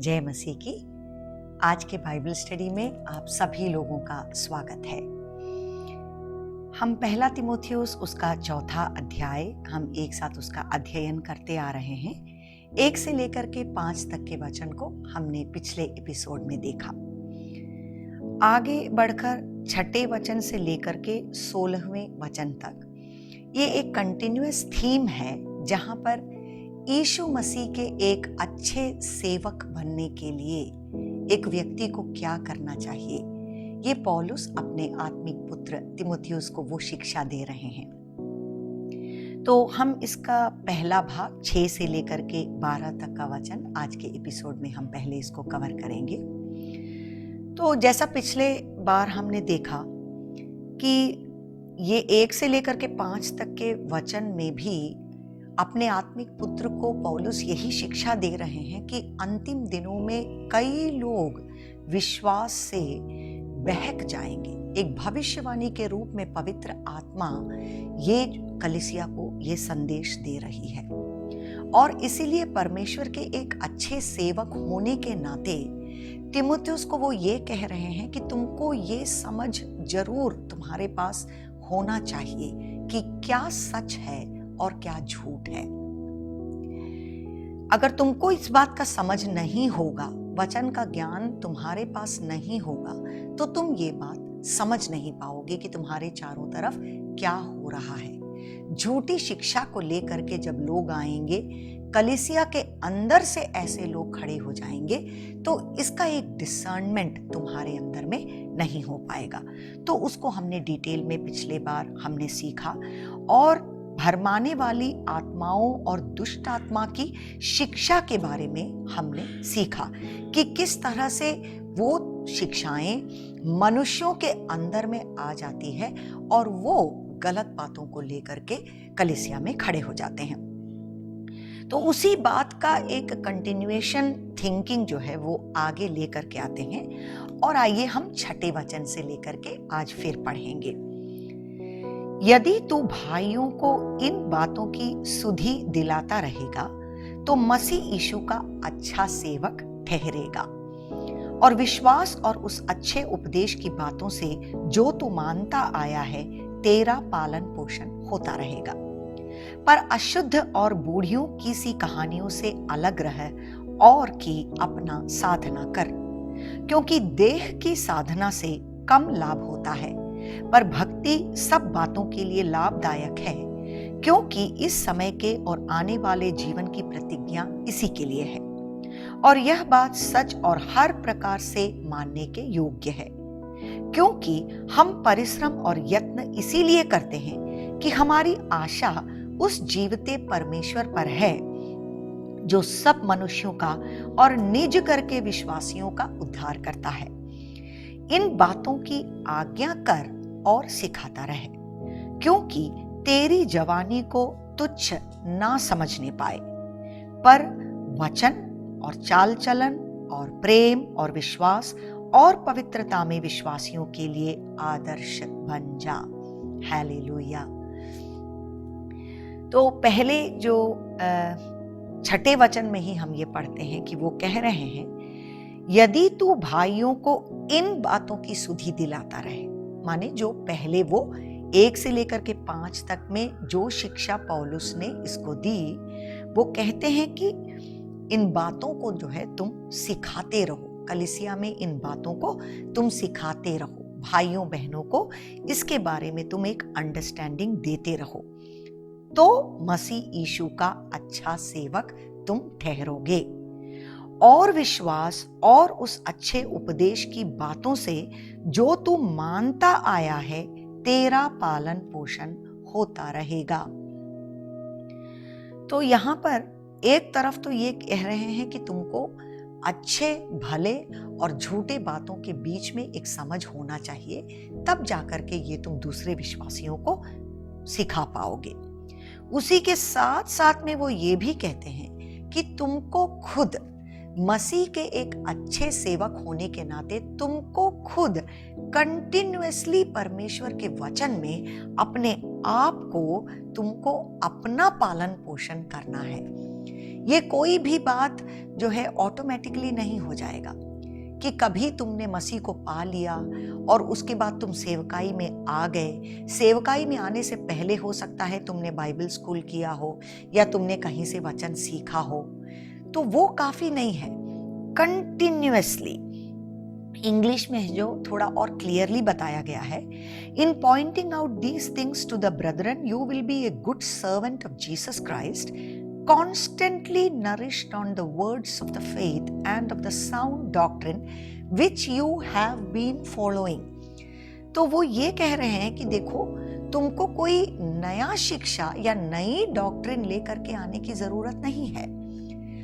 जय मसीह की। आज के बाइबल स्टडी में आप सभी लोगों का स्वागत है। हम पहला तीमुथियुस उसका चौथा अध्याय हम एक साथ उसका अध्ययन करते आ रहे हैं। 1 से लेकर के 5 तक के वचन को हमने पिछले एपिसोड में देखा। आगे बढ़कर 6ठे वचन से लेकर के 16वें वचन तक ये एक कंटिन्यूअस थीम है, जहां पर यीशु मसीह के एक अच्छे सेवक बनने के लिए एक व्यक्ति को क्या करना चाहिए, ये पौलुस अपने आत्मिक पुत्र तीमुथियुस को वो शिक्षा दे रहे हैं। तो हम इसका पहला भाग 6 से लेकर के 12 तक का वचन आज के एपिसोड में हम पहले इसको कवर करेंगे। तो जैसा पिछले बार हमने देखा कि ये 1 से लेकर के 5 तक के वचन में भी अपने आत्मिक पुत्र को पौलुस यही शिक्षा दे रहे हैं कि अंतिम दिनों में कई लोग विश्वास से बहक जाएंगे। एक भविष्यवाणी के रूप में पवित्र आत्मा ये कलीसिया को ये संदेश दे रही है, और इसीलिए परमेश्वर के एक अच्छे सेवक होने के नाते तीमुथियुस को वो ये कह रहे हैं कि तुमको ये समझ जरूर तुम्हारे पास होना चाहिए कि क्या सच है और क्या झूठ है। अगर तुमको इस बात का समझ नहीं होगा, वचन का ज्ञान तुम्हारे पास नहीं होगा, तो तुम ये बात समझ नहीं पाओगे कि तुम्हारे चारों तरफ क्या हो रहा है। झूठी शिक्षा को लेकर के जब लोग आएंगे, कलीसिया के अंदर से ऐसे लोग खड़े हो जाएंगे, तो इसका एक डिसर्नमेंट तुम्हारे अंदर में नहीं हो पाएगा। तो उसको हमने डिटेल में पिछले बार हमने सीखा, और भरमाने वाली आत्माओं और दुष्ट आत्मा की शिक्षा के बारे में हमने सीखा कि किस तरह से वो शिक्षाएं मनुष्यों के अंदर में आ जाती है और वो गलत बातों को लेकर के कलीसिया में खड़े हो जाते हैं। तो उसी बात का एक कंटिन्यूएशन थिंकिंग जो है वो आगे लेकर के आते हैं, और आइए हम 6ठे वचन से लेकर के आज फिर पढ़ेंगे। यदि तू भाइयों को इन बातों की सुधि दिलाता रहेगा तो मसीह यीशु का अच्छा सेवक ठहरेगा, और विश्वास और उस अच्छे उपदेश की बातों से जो तू मानता आया है तेरा पालन पोषण होता रहेगा। पर अशुद्ध और बूढ़ियों की सी कहानियों से अलग रह और की अपना साधना कर, क्योंकि देह की साधना से कम लाभ होता है, पर भक्ति सब बातों के लिए लाभदायक है, क्योंकि इस समय के और आने वाले जीवन की प्रतिज्ञा इसी के लिए है, और यह बात सच और हर प्रकार से मानने के योग्य है। क्योंकि हम परिश्रम और यत्न इसीलिए करते हैं कि हमारी आशा उस जीवते परमेश्वर पर है जो सब मनुष्यों का और निज करके विश्वासियों का उद्धार करता है। इन बातों की आज्ञा कर और सिखाता रहे, क्योंकि तेरी जवानी को तुच्छ ना समझने पाए, पर वचन और चाल चलन और प्रेम और विश्वास और पवित्रता में विश्वासियों के लिए आदर्श बन जा। हालेलुया। तो पहले जो 6ठे वचन में ही हम ये पढ़ते हैं कि वो कह रहे हैं, यदि तू भाइयों को इन बातों की सुधि दिलाता रहे, माने जो पहले वो 1 से लेकर के 5 तक में जो शिक्षा पौलुस ने इसको दी, वो कहते हैं कि इन बातों को जो है तुम सिखाते रहो, कलीसिया में इन बातों को तुम सिखाते रहो, भाइयों बहनों को इसके बारे में तुम एक अंडरस्टैंडिंग देते रहो, तो मसीह यीशु का अच्छा सेवक तुम ठहरोगे, और विश्वास और उस अच्छे उपदेश की बातों से जो तू मानता आया है तेरा पालन पोषण होता रहेगा। तो यहाँ पर एक तरफ तो ये कह रहे हैं कि तुमको अच्छे भले और झूठे बातों के बीच में एक समझ होना चाहिए, तब जाकर के ये तुम दूसरे विश्वासियों को सिखा पाओगे। उसी के साथ साथ में वो ये भी कहते हैं कि तुमको खुद मसीह के एक अच्छे सेवक होने के नाते तुमको खुद कंटिन्यूअसली परमेश्वर के वचन में अपने आप को तुमको अपना पालन पोषण करना है। ये कोई भी बात जो है ऑटोमेटिकली नहीं हो जाएगा कि कभी तुमने मसीह को पा लिया और उसके बाद तुम सेवकाई में आ गए। सेवकाई में आने से पहले हो सकता है तुमने बाइबल स्कूल किया हो या तुमने कहीं से वचन सीखा हो, तो वो काफी नहीं है। कंटिन्यूअसली, इंग्लिश में जो थोड़ा और क्लियरली बताया गया है, in pointing out these things to the brethren you will be a good servant of Jesus Christ, constantly nourished on the words of the faith and of the sound doctrine which you have been following। तो वो ये कह रहे हैं कि देखो, तुमको कोई नया शिक्षा या नई डॉक्ट्रिन लेकर के आने की जरूरत नहीं है।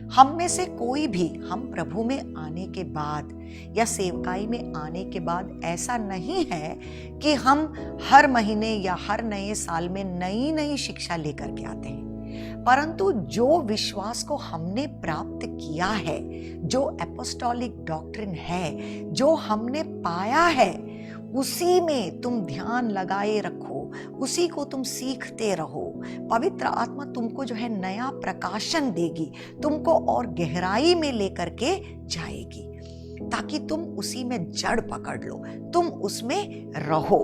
हम में से कोई भी, हम प्रभु में आने के बाद या सेवकाई में आने के बाद ऐसा नहीं है कि हम हर महीने या हर नए साल में नई नई शिक्षा लेकर के आते हैं, परंतु जो विश्वास को हमने प्राप्त किया है, जो एपोस्टोलिक डॉक्ट्रिन है, जो हमने पाया है, उसी में तुम ध्यान लगाए रखो, उसी को तुम सीखते रहो। पवित्र आत्मा तुमको जो है नया प्रकाशन देगी, तुमको और गहराई में लेकर के जाएगी, ताकि तुम उसी में जड़ पकड़ लो, तुम उसमें रहो,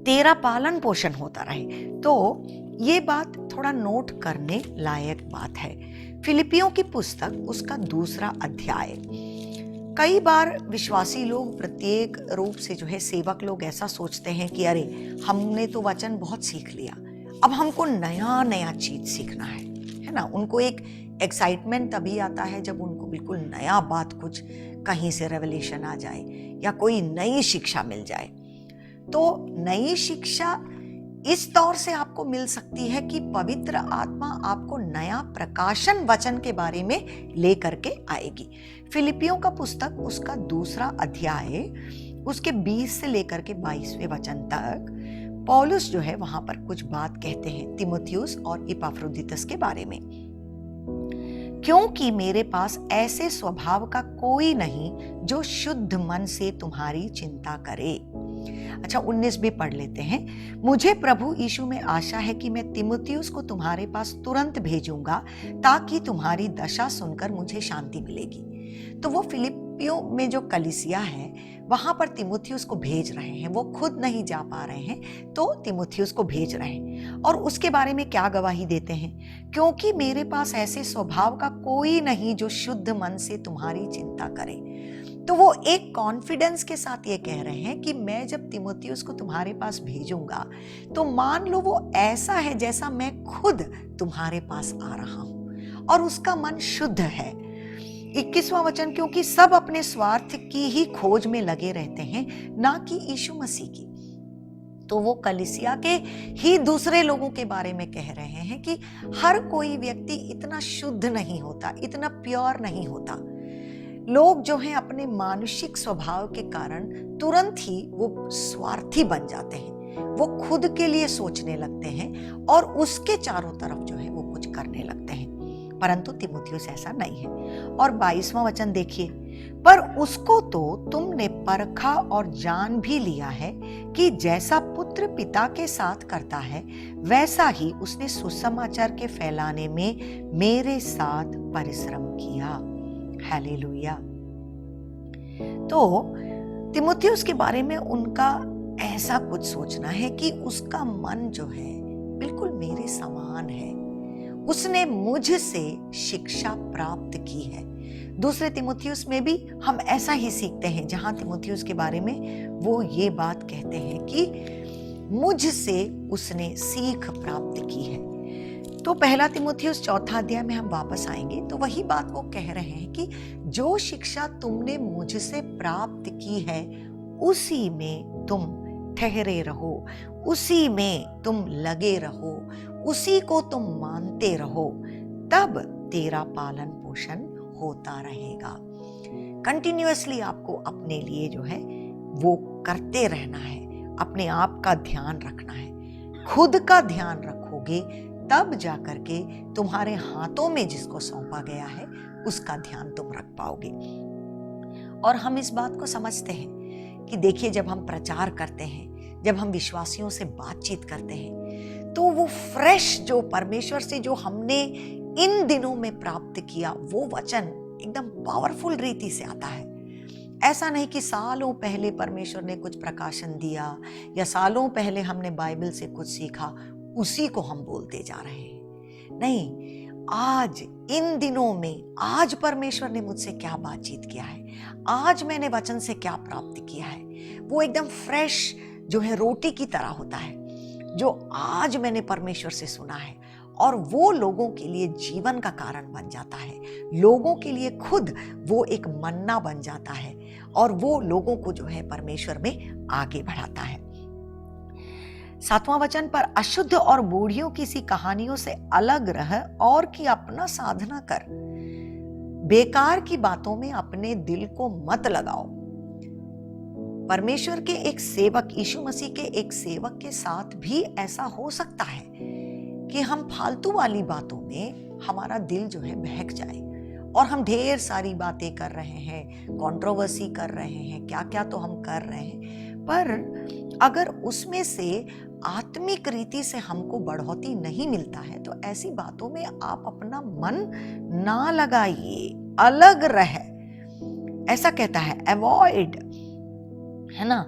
तेरा पालन पोषण होता रहे। तो ये बात थोड़ा नोट करने लायक बात है। फिलिपियों की पुस्तक उसका 2 अध्याय। कई बार विश्वासी लोग, प्रत्येक रूप से जो है सेवक लोग ऐसा सोचते हैं कि अरे हमने तो वचन बहुत सीख लिया, अब हमको नया नया चीज सीखना है ना। उनको एक एक्साइटमेंट तभी आता है जब उनको बिल्कुल नया बात, कुछ कहीं से रेवलेशन आ जाए या कोई नई शिक्षा मिल जाए। तो नई शिक्षा इस तौर से आपको मिल सकती है कि पवित्र आत्मा आपको नया प्रकाशन वचन के बारे में लेकर के आएगी। फिलिपियों का पुस्तक उसका 2 अध्याय, उसके 20 से लेकर के 22वें वचन तक पौलुस जो है वहां पर कुछ बात कहते हैं तीमुथियुस और इपाफ्रोदितस के बारे में। क्योंकि मेरे पास ऐसे स्वभाव का कोई नहीं जो शुद्ध मन से तुम्हारी चिंता करे। अच्छा, 19 भी पढ़ लेते हैं। मुझे प्रभु यीशु में आशा है कि मैं तीमुथियुस को तुम्हारे पास तुरंत भेजूंगा, ताकि तुम्हारी दशा सुनकर मुझे शांति मिलेगी। तो वो फिलिपियों में जो कलीसिया है वहां पर तीमुथियुस को भेज रहे हैं। वो खुद नहीं जा पा रहे हैं तो तीमुथियुस को भेज रहे हैं, और उसके बारे में क्या गवाही देते हैं? क्योंकि मेरे पास ऐसे स्वभाव का कोई नहीं जो शुद्ध मन से तुम्हारी चिंता करे। तो वो एक कॉन्फिडेंस के साथ ये कह रहे हैं कि मैं जब तीमुथियुस को तुम्हारे पास भेजूंगा तो मान लो वो ऐसा है जैसा मैं खुद तुम्हारे पास आ रहा हूं, और उसका मन शुद्ध है। 21वां वचन, क्योंकि सब अपने स्वार्थ की ही खोज में लगे रहते हैं, ना कि यीशु मसीह की। तो वो कलीसिया के ही दूसरे लोगों के बारे में कह रहे हैं कि हर कोई व्यक्ति इतना शुद्ध नहीं होता, इतना प्योर नहीं होता। लोग जो हैं अपने मानुषिक स्वभाव के कारण तुरंत ही वो स्वार्थी बन जाते हैं, वो खुद के लिए सोचने लगते हैं और उसके चारों तरफ जो है वो कुछ करने लगते हैं। परंतु तीमुथियुस ऐसा नहीं है। और 22वां वचन देखिए, पर उसको तो तुमने परखा और जान भी लिया है कि जैसा पुत्र पिता के साथ करता है, वैसा ही उसने सुसमाचार के फैलाने में मेरे साथ परिश्रम किया। हालेलुया। तो तीमुथियुस के बारे में उनका ऐसा कुछ सोचना है कि उसका मन जो है बिल्कुल मेरे समान है, उसने मुझसे शिक्षा प्राप्त की है। दूसरे तीमुथियुस में भी हम ऐसा ही सीखते हैं, जहां तीमुथियुस के बारे में वो ये बात कहते हैं कि मुझसे उसने सीख प्राप्त की है। तो पहला तीमुथियुस 4 अध्याय में हम वापस आएंगे तो वही बात वो कह रहे हैं कि जो शिक्षा तुमने मुझसे प्राप्त की है उसी में तुम ठहरे रहो, उसी में तुम लगे रहो, उसी को तुम मानते रहो, तब तेरा पालन पोषण होता रहेगा। कंटिन्यूअसली आपको अपने लिए जो है वो करते रहना है, अपने आप का ध्यान रखना है। खुद का ध्यान रखोगे तब जाकर के तुम्हारे हाथों में जिसको सौंपा गया है उसका ध्यान तुम रख पाओगे। और हम इस बात को समझते हैं कि देखिए, जब हम प्रचार करते हैं, जब हम विश्वासियों से बातचीत करते हैं, तो वो फ्रेश जो परमेश्वर से जो हमने इन दिनों में प्राप्त किया, वो वचन एकदम पावरफुल रीति से आता है। ऐसा नहीं कि सालों पहले परमेश्वर ने कुछ प्रकाशन दिया या सालों पहले हमने बाइबल से कुछ सीखा, उसी को हम बोलते जा रहे हैं। नहीं, आज इन दिनों में, आज परमेश्वर ने मुझसे क्या बातचीत किया है, आज मैंने वचन से क्या प्राप्त किया है, वो एकदम फ्रेश जो है रोटी की तरह होता है, जो आज मैंने परमेश्वर से सुना है, और वो लोगों के लिए जीवन का कारण बन जाता है। लोगों के लिए खुद वो एक मन्ना बन जाता है और वो लोगों को जो है परमेश्वर में आगे बढ़ाता है। 7वां वचन, पर अशुद्ध और बूढ़ियों की सी कहानियों से अलग रह और की अपना साधना कर, बेकार की बातों में अपने दिल को मत लगाओ। परमेश्वर के एक सेवक, यीशु मसीह के एक सेवक के साथ भी ऐसा हो सकता है कि हम फालतू वाली बातों में हमारा दिल जो है बहक जाए और हम ढेर सारी बातें कर रहे हैं, कंट्रोवर्सी कर रहे हैं, क्या क्या तो हम कर रहे हैं, पर अगर उसमें से आत्मिक रीति से हमको बढ़ोतरी नहीं मिलता है तो ऐसी बातों में आप अपना मन ना लगाइए, अलग रहे। ऐसा कहता है अवॉइड, है ना।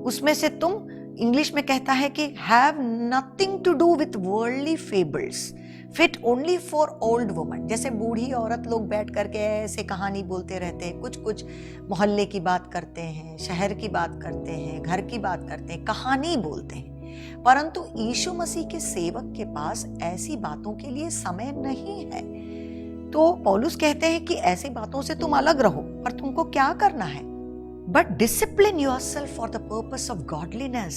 उसमें से तुम, इंग्लिश में कहता है कि have nothing to do with worldly fables fit only for old woman. जैसे बूढ़ी औरत लोग बैठ करके ऐसे कहानी बोलते रहते हैं, कुछ कुछ मोहल्ले की बात करते हैं, शहर की बात करते हैं, घर की बात करते हैं, कहानी बोलते हैं। परंतु यीशु मसीह के सेवक के पास ऐसी बातों के लिए समय नहीं है। तो पौलुस कहते हैं कि ऐसी बातों से तुम अलग रहो, पर तुमको क्या करना है? But discipline yourself for the purpose of godliness.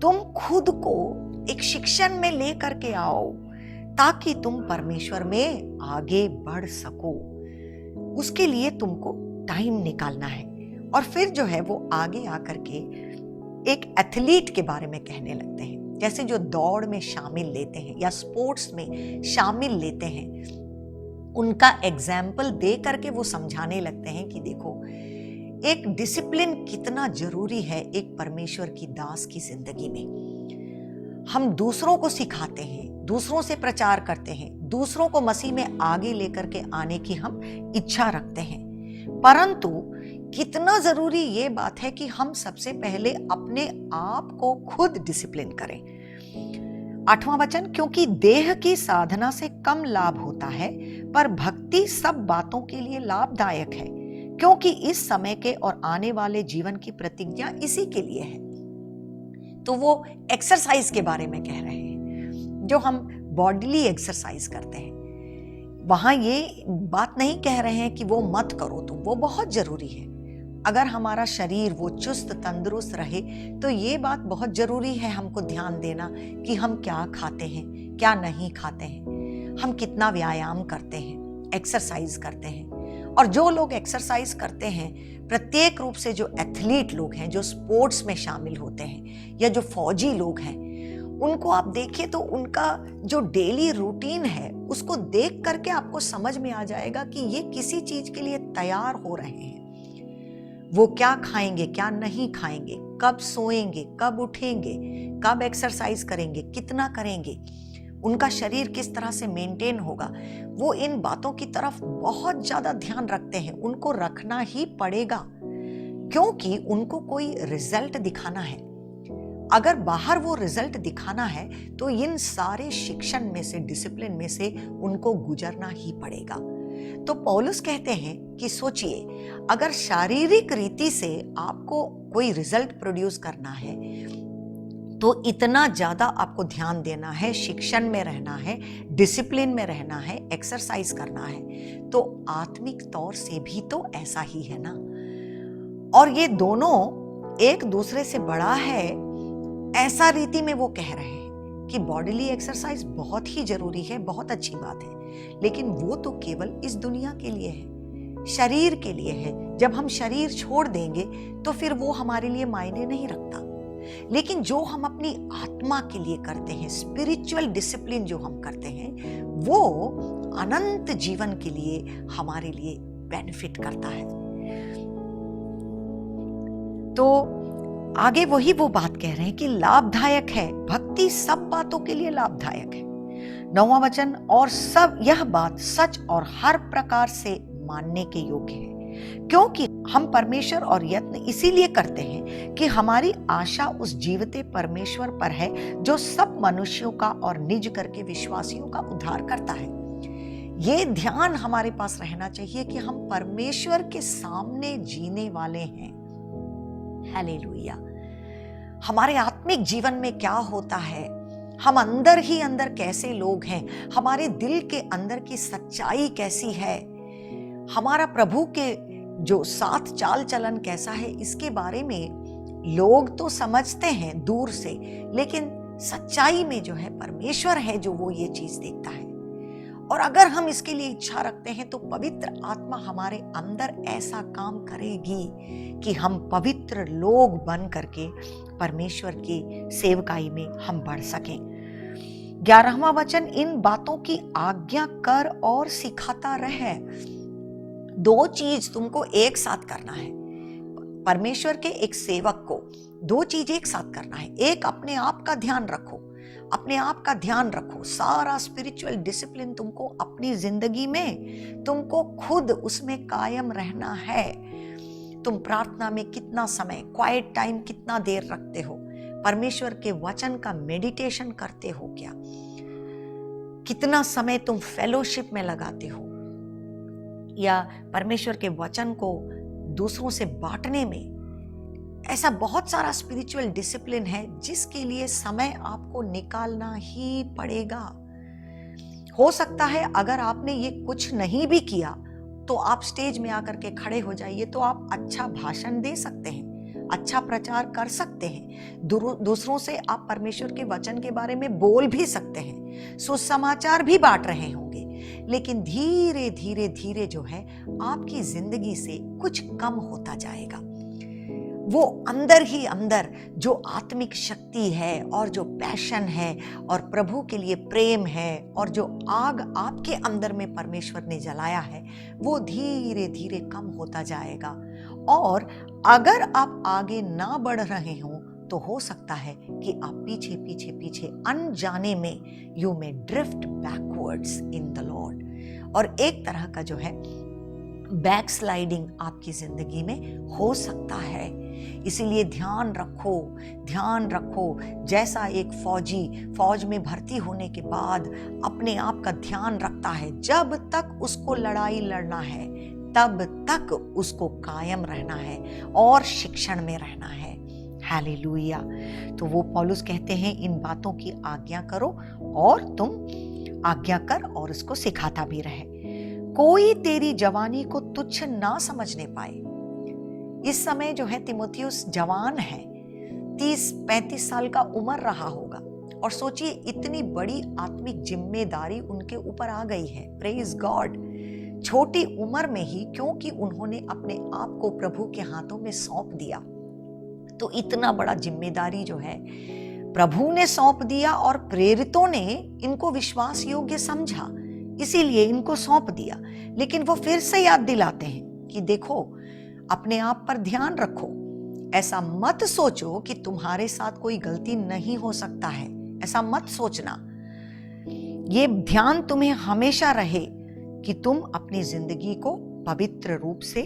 तुम खुद को एक शिक्षण में ले करके आओ ताकि तुम परमेश्वर में आगे बढ़ सको। उसके लिए तुमको टाइम निकालना है। और फिर जो है वो आगे आकर के एक एथलीट के बारे में कहने लगते हैं, जैसे जो दौड़ में शामिल लेते हैं या स्पोर्ट्स में शामिल लेते हैं, उनका एग्जाम्पल दे करके वो समझाने लगते हैं कि देखो एक डिसिप्लिन कितना जरूरी है एक परमेश्वर की दास की जिंदगी में। हम दूसरों को सिखाते हैं, दूसरों से प्रचार करते हैं, दूसरों को मसीह में आगे लेकर के आने की हम इच्छा रखते हैं, परंतु कितना जरूरी ये बात है कि हम सबसे पहले अपने आप को खुद डिसिप्लिन करें। 8वां वचन, क्योंकि देह की साधना से कम लाभ होता है पर भक्ति सब बातों के लिए लाभदायक है, क्योंकि इस समय के और आने वाले जीवन की प्रतिज्ञा इसी के लिए है। तो वो एक्सरसाइज के बारे में कह रहे हैं, जो हम बॉडीली एक्सरसाइज करते हैं। वहां ये बात नहीं कह रहे हैं कि वो मत करो, तो वो बहुत जरूरी है। अगर हमारा शरीर वो चुस्त तंदुरुस्त रहे तो ये बात बहुत जरूरी है हमको ध्यान देना कि हम क्या खाते हैं, क्या नहीं खाते हैं, हम कितना व्यायाम करते हैं, एक्सरसाइज करते हैं। और जो लोग एक्सरसाइज करते हैं, प्रत्येक रूप से जो एथलीट लोग हैं, जो स्पोर्ट्स में शामिल होते हैं या जो फौजी लोग हैं, उनको आप देखिए तो उनका जो डेली रूटीन है उसको देख करके आपको समझ में आ जाएगा कि ये किसी चीज के लिए तैयार हो रहे हैं। वो क्या खाएंगे, क्या नहीं खाएंगे, कब सोएंगे, कब उठेंगे, कब एक्सरसाइज करेंगे, कितना करेंगे, उनका शरीर किस तरह से मेंटेन होगा, वो इन बातों की तरफ बहुत ज्यादा ध्यान रखते हैं। उनको रखना ही पड़ेगा क्योंकि उनको कोई रिजल्ट दिखाना है। अगर बाहर वो रिजल्ट दिखाना है तो इन सारे शिक्षण में से, डिसिप्लिन में से उनको गुजरना ही पड़ेगा। तो पौलुस कहते हैं कि सोचिए, अगर शारीरिक रीति से आपको कोई रिजल्ट प्रोड्यूस करना है तो इतना ज्यादा आपको ध्यान देना है, शिक्षण में रहना है, डिसिप्लिन में रहना है, एक्सरसाइज करना है। तो आत्मिक तौर से भी तो ऐसा ही है ना। और ये दोनों एक दूसरे से बड़ा है, ऐसा रीति में वो कह रहे हैं कि बॉडीली एक्सरसाइज बहुत ही जरूरी है, बहुत अच्छी बात है, लेकिन वो तो केवल इस दुनिया के लिए है, शरीर के लिए है। जब हम शरीर छोड़ देंगे तो फिर वो हमारे लिए मायने नहीं रखता। लेकिन जो हम अपनी आत्मा के लिए करते हैं, स्पिरिचुअल डिसिप्लिन जो हम करते हैं, वो अनंत जीवन के लिए हमारे लिए बेनिफिट करता है। तो आगे वही वो बात कह रहे हैं कि लाभदायक है, भक्ति सब बातों के लिए लाभदायक है। 9वां वचन, और सब यह बात सच और हर प्रकार से मानने के योग्य है, क्योंकि हम परमेश्वर और यत्न इसीलिए करते हैं कि हमारी आशा उस जीवते परमेश्वर पर है जो सब मनुष्यों का और निज करके विश्वासियों का उद्धार करता है। ये ध्यान हमारे पास रहना चाहिए कि हम परमेश्वर के सामने जीने वाले हैं। हालेलुया। हमारे आत्मिक जीवन में क्या होता है, हम अंदर ही अंदर कैसे लोग हैं, हमारे दिल के अंदर की सच्चाई कैसी है, हमारा प्रभु के जो साथ चाल चलन कैसा है, इसके बारे में लोग तो समझते हैं दूर से, लेकिन सच्चाई में जो है परमेश्वर है जो वो ये चीज देखता है। और अगर हम इसके लिए इच्छा रखते हैं तो पवित्र आत्मा हमारे अंदर ऐसा काम करेगी कि हम पवित्र लोग बन करके परमेश्वर की सेवकाई में हम बढ़ सकें। 11वां वचन, इन बातों की आज्ञा कर और सिखाता रहे। 2 चीज तुमको एक साथ करना है। परमेश्वर के एक सेवक को 2 चीज एक साथ करना है। एक, अपने आप का ध्यान रखो, अपने आप का ध्यान रखो। सारा स्पिरिचुअल डिसिप्लिन तुमको अपनी जिंदगी में, तुमको खुद उसमें कायम रहना है। तुम प्रार्थना में कितना समय, क्वाइट टाइम कितना देर रखते हो, परमेश्वर के वचन का मेडिटेशन करते हो क्या, कितना समय तुम फेलोशिप में लगाते हो, या परमेश्वर के वचन को दूसरों से बांटने में। ऐसा बहुत सारा स्पिरिचुअल डिसिप्लिन है जिसके लिए समय आपको निकालना ही पड़ेगा। हो सकता है अगर आपने ये कुछ नहीं भी किया तो आप स्टेज में आकर के खड़े हो जाइए, तो आप अच्छा भाषण दे सकते हैं, अच्छा प्रचार कर सकते हैं, दूसरों से आप परमेश्वर के वचन के बारे में बोल भी सकते हैं, सुसमाचार भी बांट रहे होंगे, लेकिन धीरे धीरे धीरे जो है आपकी जिंदगी से कुछ कम होता जाएगा। वो अंदर ही अंदर जो आत्मिक शक्ति है और जो पैशन है और प्रभु के लिए प्रेम है और जो आग आपके अंदर में परमेश्वर ने जलाया है, वो धीरे धीरे कम होता जाएगा। और अगर आप आगे ना बढ़ रहे हो तो हो सकता है कि आप पीछे पीछे पीछे अनजाने में you may drift backwards in the Lord, और एक तरह का जो है बैकस्लाइडिंग आपकी जिंदगी में हो सकता है। इसीलिए ध्यान रखो। जैसा एक फौजी फौज में भर्ती होने के बाद अपने आप का ध्यान रखता है, जब तक उसको लड़ाई लड़ना है तब तक उसको कायम रहना है और शिक्षण में रहना है। हालेलुया। तो वो पौलुस कहते हैं, इन बातों की आज्ञा करो और तुम आज्ञा कर और उसको सिखाता भी रहे। कोई तेरी जवानी को तुच्छ ना समझने पाए। इस समय जो है तिमोथियुस जवान है, 30-35 साल का उम्र रहा होगा, और सोचिए इतनी बड़ी आत्मिक जिम्मेदारी उनके ऊपर आ गई है। Praise God. छोटी उम्र में ही, क्योंकि उन्होंने अपने आप को प्रभु के हाथों में सौंप दिया, तो इतना बड़ा जिम्मेदारी जो है प्रभु ने सौंप दिया और प्रेरितों ने इनको विश्वास योग्य समझा, इसीलिए इनको सौंप दिया। लेकिन वो फिर से याद दिलाते हैं कि देखो, अपने आप पर ध्यान रखो। ऐसा मत सोचो कि तुम्हारे साथ कोई गलती नहीं हो सकता है, ऐसा मत सोचना। ये ध्यान तुम्हें हमेशा रहे कि तुम अपनी जिंदगी को पवित्र रूप से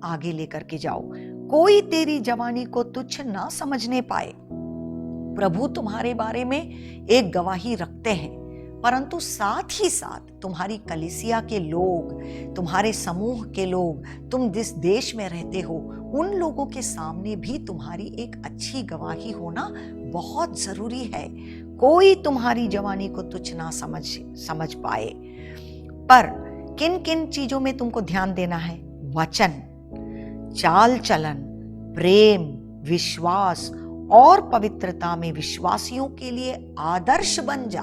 आगे लेकर के जाओ। कोई तेरी जवानी को तुच्छ ना समझने पाए। प्रभु तुम्हारे बारे में एक गवाही रखते हैं, परंतु साथ ही साथ तुम्हारी कलीसिया के लोग, तुम्हारे समूह के लोग, तुम जिस देश में रहते हो, उन लोगों के सामने भी तुम्हारी एक अच्छी गवाही होना बहुत जरूरी है। कोई तुम्हारी जवानी को तुच्छ ना समझ पाए। पर किन किन चीजों में तुमको ध्यान देना है? वचन, चाल चलन, प्रेम, विश्वास और पवित्रता में विश्वासियों के लिए आदर्श बन जा,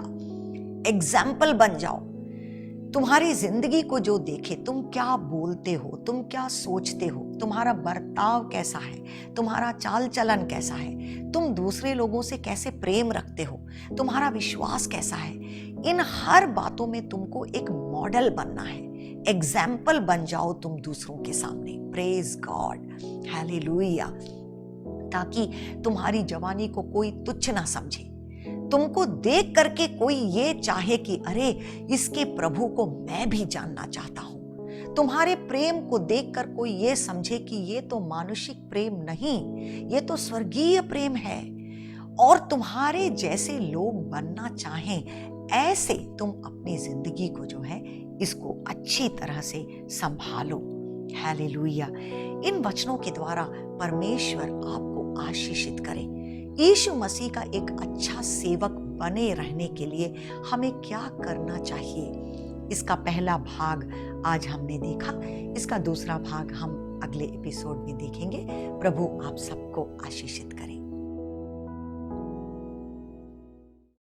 एग्जाम्पल बन जाओ। तुम्हारी जिंदगी को जो देखे, तुम क्या बोलते हो, तुम क्या सोचते हो, तुम्हारा बर्ताव कैसा है, तुम्हारा चाल चलन कैसा है, तुम दूसरे लोगों से कैसे प्रेम रखते हो, तुम्हारा विश्वास कैसा है, इन हर बातों में तुमको एक मॉडल बनना है, एग्जाम्पल बन जाओ तुम दूसरों के सामने। Praise God, hallelujah. ताकि तुम्हारी जवानी को कोई तुच्छ ना समझे, तुमको देख करके कोई ये चाहे कि अरे इसके प्रभु को मैं भी जानना चाहता हूं। तुम्हारे प्रेम को देखकर कोई ये समझे कि ये तो मानुषिक प्रेम नहीं, ये तो स्वर्गीय प्रेम है। और तुम्हारे जैसे लोग बनना चाहें, ऐसे तुम अपनी जिंदगी को जो है इसको अच्छी तरह से संभालो। हालेलुया। इन वचनों के द्वारा परमेश्वर आपको आशीषित करे। यीशु मसीह का एक अच्छा सेवक बने रहने के लिए हमें क्या करना चाहिए, इसका पहला भाग आज हमने देखा। इसका दूसरा भाग हम अगले एपिसोड में देखेंगे। प्रभु आप सबको आशीषित करें।